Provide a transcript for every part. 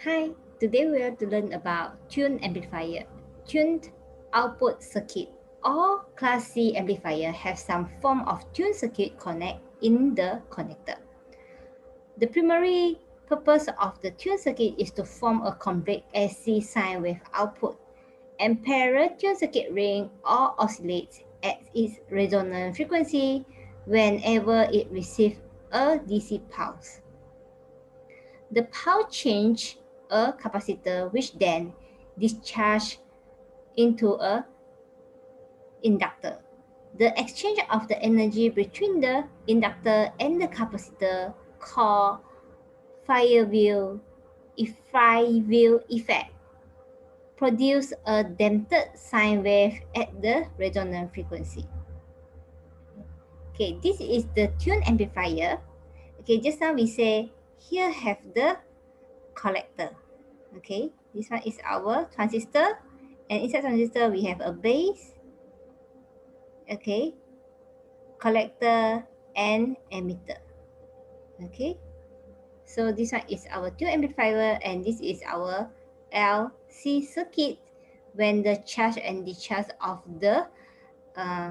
Hi, today we are to learn about tuned amplifier. Tuned output circuit. All Class C amplifier have some form of tuned circuit connect in the connector. The primary purpose of the tuned circuit is to form a complete AC sine wave output. Ampere tuned circuit ring or oscillates at its resonant frequency whenever it receives a DC pulse. The pulse change a capacitor which then discharge into a inductor. The exchange of the energy between the inductor and the capacitor called flywheel effect produce a damped sine wave at the resonant frequency. Okay, this is the tune amplifier. Okay, just now we say here have the collector. Okay, this one is our transistor, and inside transistor we have a base, okay, collector and emitter. Okay, so this one is our two amplifier, and this is our LC circuit when the charge and discharge uh,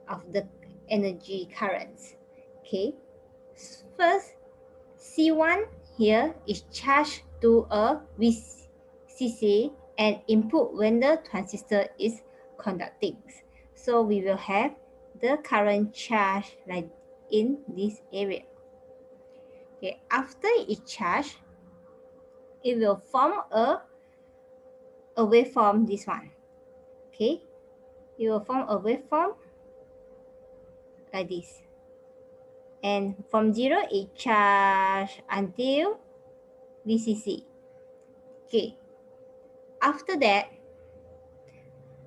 of the energy currents. Okay, first C1 here is charged to a VCC and input when the transistor is conducting. So we will have the current charge like in this area. Okay, after it charged, it will form a waveform, this one. Okay, it will form a waveform like this. And from 0, it charge until VCC. Okay, after that,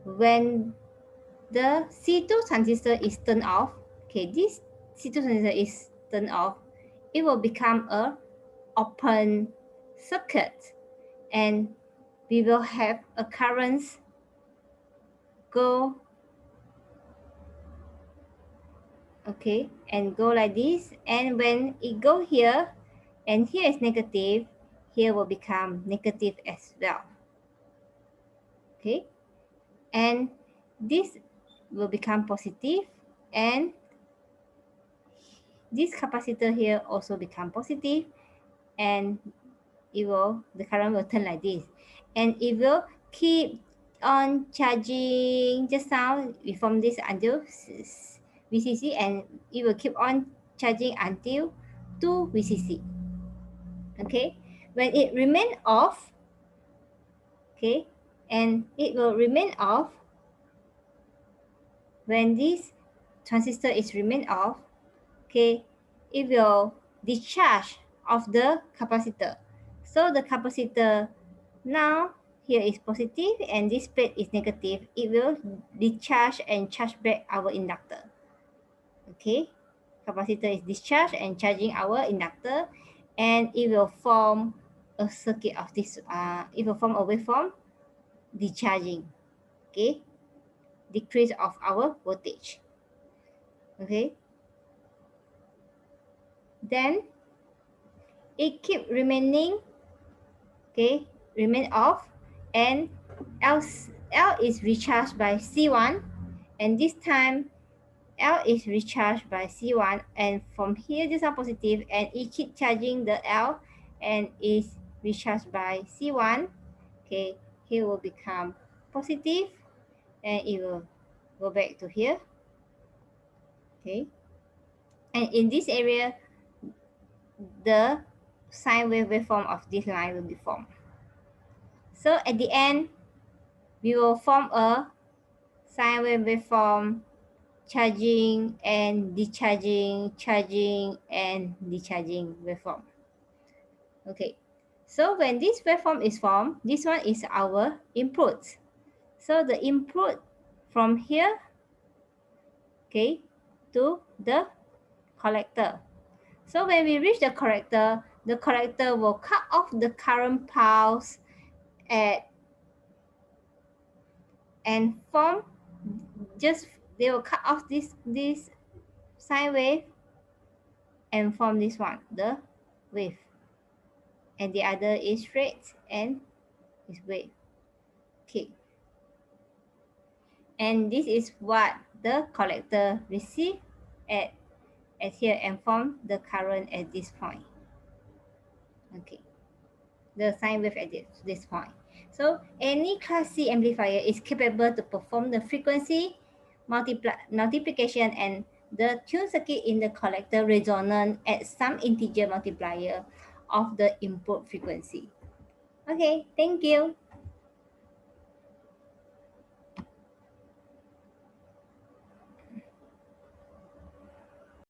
when the C2 transistor is turned off, okay, this C2 transistor is turned off, it will become a open circuit, and we will have a current go, okay, and go like this, and when it go here, and here is negative, here will become negative as well. Okay, and this will become positive, and this capacitor here also become positive, and the current will turn like this, and it will keep on charging. Just now we form this until VCC, and it will keep on charging until 2 VCC. Okay, when it remain off, okay, and it will remain off when this transistor is remain off, okay, it will discharge of the capacitor. So the capacitor now here is positive and this plate is negative. It will discharge and charge back our inductor. Okay, capacitor is discharged and charging our inductor, and it will form a circuit of this. It will form a waveform discharging. Okay, decrease of our voltage. Okay, then it keep remaining, okay, remain off, and L is recharged by C1, and this time L is recharged by C1, and from here this one positive, and it keep charging the L and is recharged by C1. Okay, here will become positive, and it will go back to here. Okay, and in this area the sine wave waveform of this line will be formed. So at the end we will form a sine wave waveform, charging and discharging, charging and discharging waveform. Okay, so when this waveform is formed, this one is our input. So the input from here, okay, to the collector. So when we reach the collector will cut off the current pulse at and form just they will cut off this sine wave and form this one, the wave. and the other is straight and is wave. Okay. And this is what the collector receive at here and form the current at this point. Okay. The sine wave at this point. So any class C amplifier is capable to perform the frequency multiplication and the tune circuit in the collector resonant at some integer multiplier of the input frequency. Okay, thank you.